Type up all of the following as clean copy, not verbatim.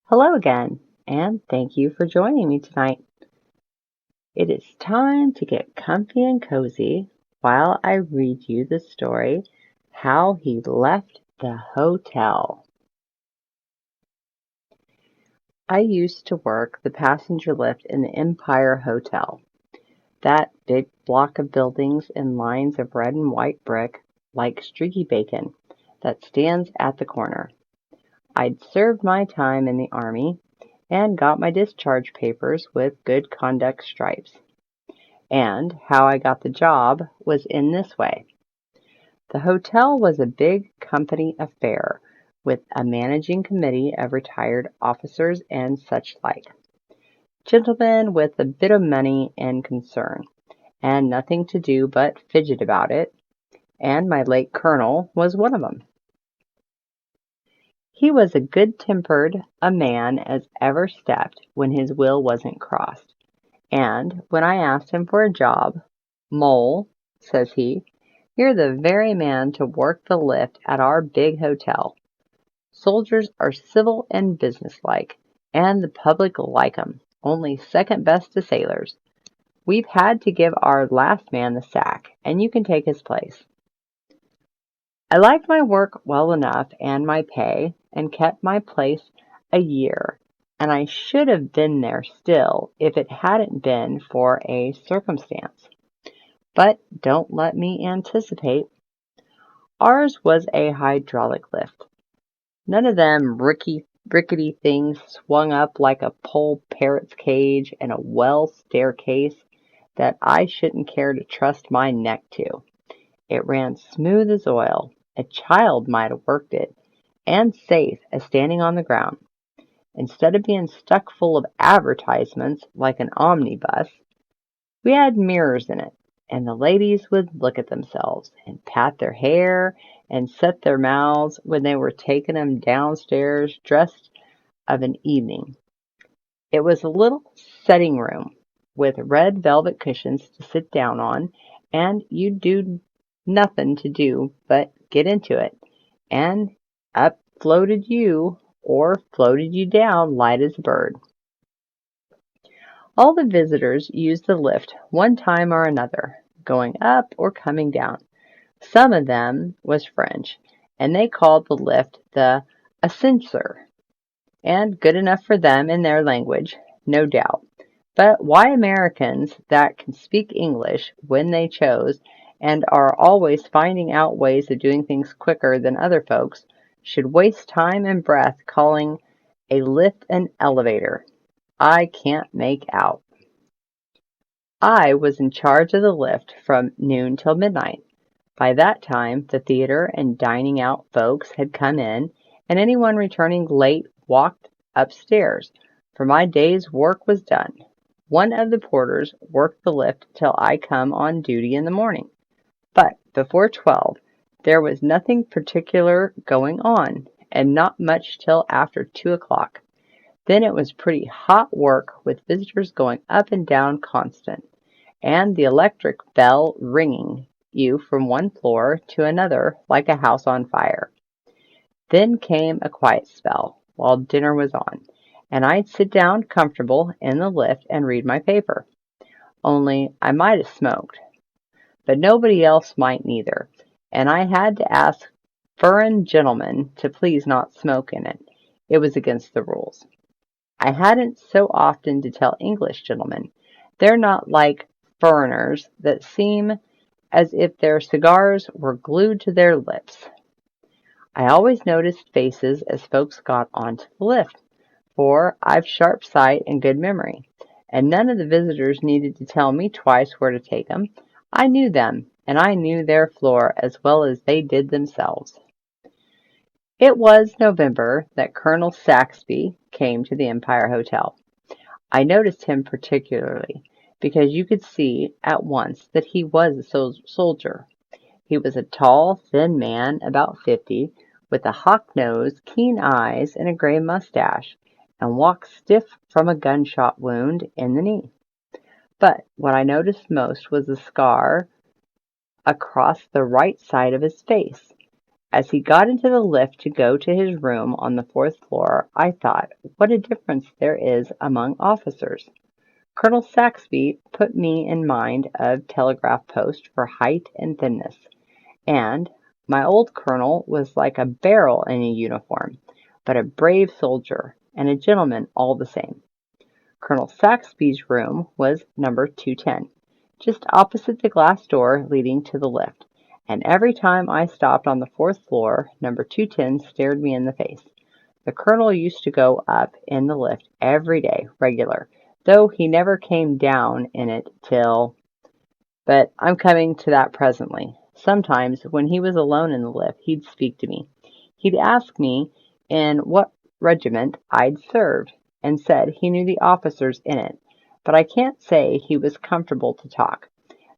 Hello again, and thank you for joining me tonight. It is time to get comfy and cozy while I read you the story, How He Left the Hotel. I used to work the passenger lift in the Empire Hotel, that big block of buildings in lines of red and white brick, like streaky bacon, that stands at the corner. I'd served my time in the Army and got my discharge papers with good conduct stripes. And how I got the job was in this way. The hotel was a big company affair with a managing committee of retired officers and such like. Gentlemen with a bit of money and concern, and nothing to do but fidget about it, and my late colonel was one of them. He was as good-tempered a man as ever stepped when his will wasn't crossed. And when I asked him for a job, "Mole," says he, "you're the very man to work the lift at our big hotel. Soldiers are civil and businesslike, and the public like 'em, only second best to sailors. We've had to give our last man the sack, and you can take his place." I liked my work well enough and my pay, and kept my place a year, and I should have been there still if it hadn't been for a circumstance. But don't let me anticipate. Ours was a hydraulic lift. None of them rickety things swung up like a pole parrot's cage in a well staircase that I shouldn't care to trust my neck to. It ran smooth as oil. A child might have worked it, and safe as standing on the ground. Instead of being stuck full of advertisements like an omnibus, we had mirrors in it, and the ladies would look at themselves and pat their hair and set their mouths when they were taking 'em downstairs dressed of an evening. It was a little setting room with red velvet cushions to sit down on, and you'd do nothing to do but get into it, and up floated you, or floated you down light as a bird. All the visitors used the lift one time or another, going up or coming down. Some of them was French, and they called the lift the ascenseur, and good enough for them in their language, no doubt. But why Americans that can speak English when they chose and are always finding out ways of doing things quicker than other folks should waste time and breath calling a lift an elevator, I can't make out. I was in charge of the lift from noon till midnight. By that time the theater and dining out folks had come in, and anyone returning late walked upstairs, for my day's work was done. One of the porters worked the lift till I come on duty in the morning. But before 12 there was nothing particular going on, and not much till after 2 o'clock. Then it was pretty hot work with visitors going up and down constant, and the electric bell ringing you from one floor to another like a house on fire. Then came a quiet spell while dinner was on, and I'd sit down comfortable in the lift and read my paper. Only I might have smoked, but nobody else might neither, and I had to ask furrin gentlemen to please not smoke in it. It was against the rules. I hadn't so often to tell English gentlemen. They're not like furriners that seem as if their cigars were glued to their lips. I always noticed faces as folks got onto the lift, for I've sharp sight and good memory, and none of the visitors needed to tell me twice where to take 'em. I knew them, and I knew their floor as well as they did themselves. It was November that Colonel Saxby came to the Empire Hotel. I noticed him particularly, because you could see at once that he was a soldier. He was a tall, thin man, about 50, with a hawk nose, keen eyes, and a gray mustache, and walked stiff from a gunshot wound in the knee. But what I noticed most was a scar across the right side of his face. As he got into the lift to go to his room on the fourth floor, I thought, what a difference there is among officers. Colonel Saxby put me in mind of telegraph post for height and thinness, and my old colonel was like a barrel in a uniform, but a brave soldier and a gentleman all the same. Colonel Saxby's room was number 210, just opposite the glass door leading to the lift, and every time I stopped on the fourth floor, number 210 stared me in the face. The colonel used to go up in the lift every day, regular, though he never came down in it but I'm coming to that presently. Sometimes, when he was alone in the lift, he'd speak to me. He'd ask me in what regiment I'd served, and said he knew the officers in it, but I can't say he was comfortable to talk.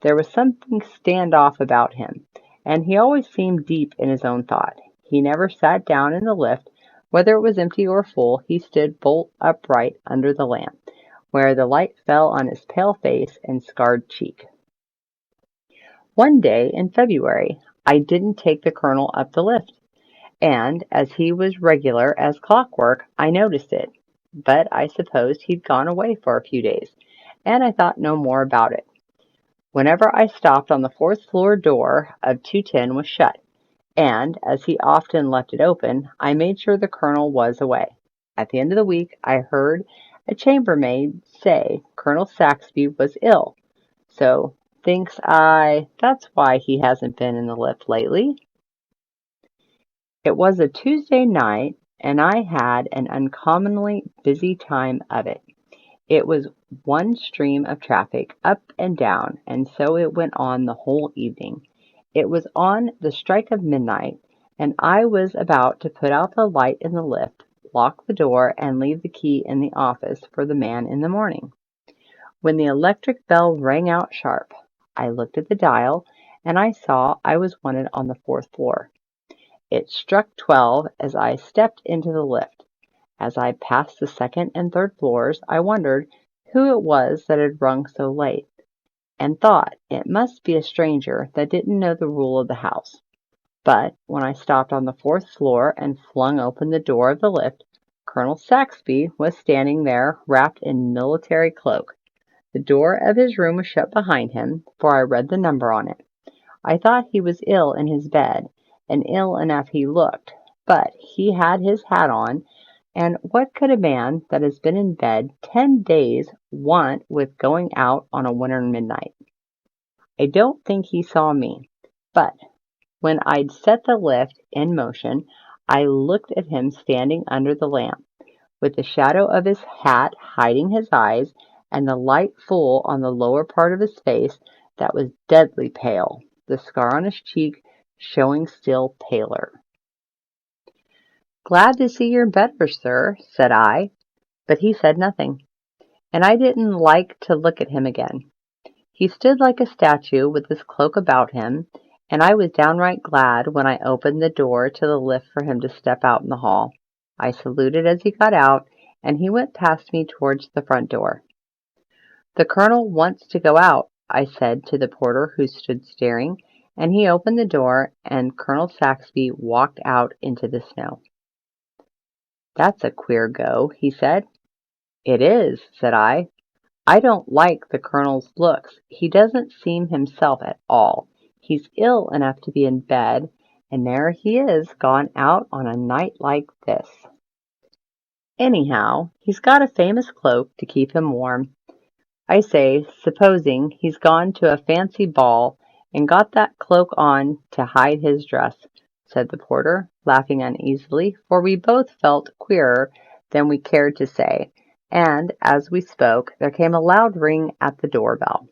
There was something stand-off about him, and he always seemed deep in his own thought. He never sat down in the lift. Whether it was empty or full, he stood bolt upright under the lamp, where the light fell on his pale face and scarred cheek. One day in February, I didn't take the colonel up the lift, and as he was regular as clockwork, I noticed it. But I supposed he'd gone away for a few days, and I thought no more about it. Whenever I stopped on the fourth floor door of 210 was shut, and as he often left it open, I made sure the colonel was away. At the end of the week, I heard a chambermaid say Colonel Saxby was ill, so thinks I, that's why he hasn't been in the lift lately. It was a Tuesday night, and I had an uncommonly busy time of it. It was one stream of traffic up and down, and so it went on the whole evening. It was on the strike of midnight, and I was about to put out the light in the lift, lock the door, and leave the key in the office for the man in the morning, when the electric bell rang out sharp. I looked at the dial, and I saw I was wanted on the fourth floor. It struck 12 as I stepped into the lift. As I passed the second and third floors, I wondered who it was that had rung so late, and thought it must be a stranger that didn't know the rule of the house. But when I stopped on the fourth floor and flung open the door of the lift, Colonel Saxby was standing there wrapped in military cloak. The door of his room was shut behind him, for I read the number on it. I thought he was ill in his bed, and ill enough he looked, but he had his hat on, and what could a man that has been in bed 10 days want with going out on a winter midnight? I don't think he saw me, but when I'd set the lift in motion, I looked at him standing under the lamp, with the shadow of his hat hiding his eyes, and the light full on the lower part of his face that was deadly pale, the scar on his cheek showing still paler. "Glad to see you're better, sir," said I, but he said nothing, and I didn't like to look at him again. He stood like a statue with his cloak about him, and I was downright glad when I opened the door to the lift for him to step out in the hall. I saluted as he got out, and he went past me towards the front door. "The colonel wants to go out," I said to the porter who stood staring, and he opened the door, and Colonel Saxby walked out into the snow. "That's a queer go," he said. "It is," said I. "I don't like the colonel's looks. He doesn't seem himself at all. He's ill enough to be in bed, and there he is gone out on a night like this. Anyhow, he's got a famous cloak to keep him warm. I say, supposing he's gone to a fancy ball and got that cloak on to hide his dress," said the porter, laughing uneasily, for we both felt queerer than we cared to say, and as we spoke there came a loud ring at the door-bell.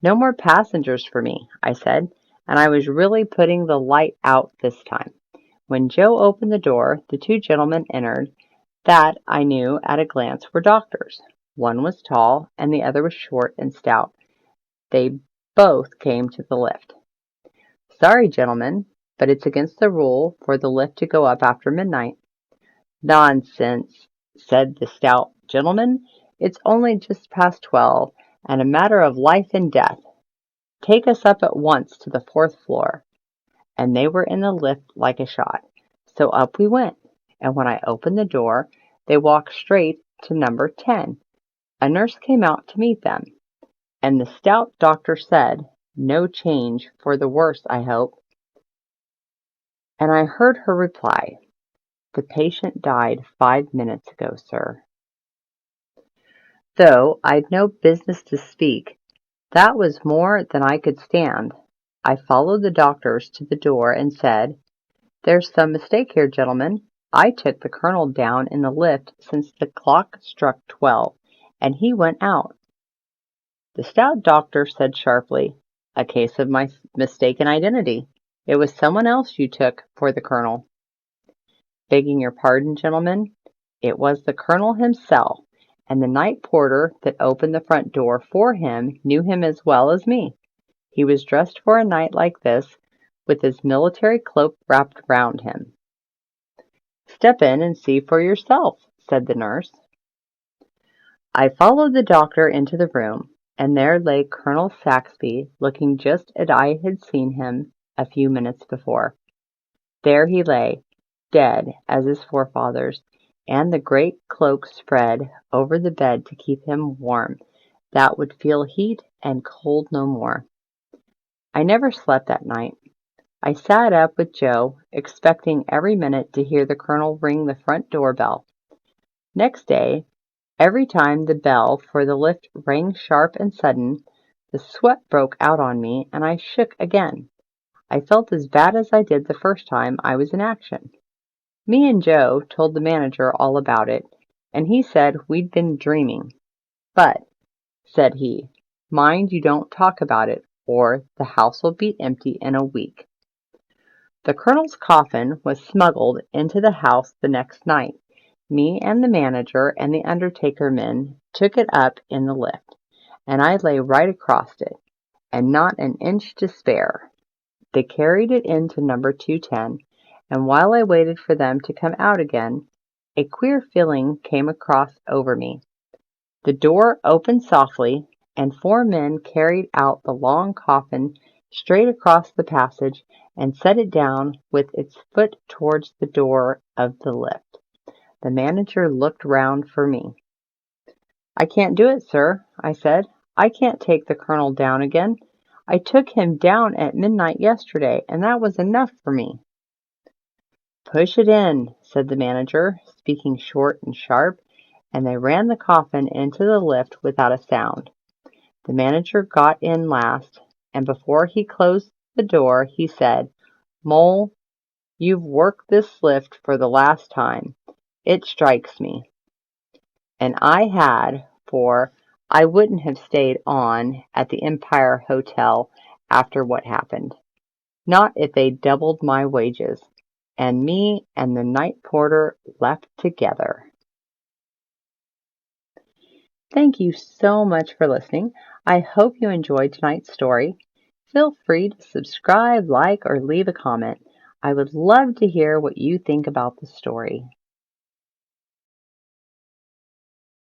"No more passengers for me," I said, and I was really putting the light out this time. When Joe opened the door, the two gentlemen entered that I knew at a glance were doctors. One was tall, and the other was short and stout. They both came to the lift. "Sorry, gentlemen, but it's against the rule for the lift to go up after midnight." "Nonsense," said the stout gentleman. "It's only just past 12, and a matter of life and death. Take us up at once to the fourth floor." and they were in the lift like a shot. So up we went, and when I opened the door, they walked straight to number 10. A nurse came out to meet them, and the stout doctor said, "No change for the worse, I hope." And I heard her reply, "The patient died 5 minutes ago, sir." Though I'd no business to speak, that was more than I could stand. I followed the doctors to the door and said, "There's some mistake here, gentlemen. I took the colonel down in the lift since the clock struck 12, and he went out." The stout doctor said sharply, "A case of my mistaken identity. It was someone else you took for the colonel." Begging your pardon, gentlemen, it was the colonel himself, and the night porter that opened the front door for him knew him as well as me. He was dressed for a night like this, with his military cloak wrapped round him. "Step in and see for yourself," said the nurse. I followed the doctor into the room, and there lay Colonel Saxby, looking just as I had seen him a few minutes before. There he lay, dead as his forefathers, and the great cloak spread over the bed to keep him warm, that would feel heat and cold no more. I never slept that night. I sat up with Joe, expecting every minute to hear the colonel ring the front door bell. Next day, every time the bell for the lift rang sharp and sudden, the sweat broke out on me, and I shook again. I felt as bad as I did the first time I was in action. Me and Joe told the manager all about it, and he said we'd been dreaming. "But," said he, "mind you don't talk about it, or the house will be empty in a week." The colonel's coffin was smuggled into the house the next night. Me and the manager and the undertaker men took it up in the lift, and I lay right across it, and not an inch to spare. They carried it into number 210, and while I waited for them to come out again, a queer feeling came over me. The door opened softly, and 4 men carried out the long coffin straight across the passage and set it down with its foot towards the door of the lift. The manager looked round for me. "I can't do it, sir," I said. "I can't take the colonel down again. I took him down at midnight yesterday, and that was enough for me." "Push it in," said the manager, speaking short and sharp, and they ran the coffin into the lift without a sound. The manager got in last, and before he closed the door he said, "Mole, you've worked this lift for the last time. It strikes me." And I had, for I wouldn't have stayed on at the Empire Hotel after what happened. Not if they doubled my wages. And me and the night porter left together. Thank you so much for listening. I hope you enjoyed tonight's story. Feel free to subscribe, like, or leave a comment. I would love to hear what you think about the story.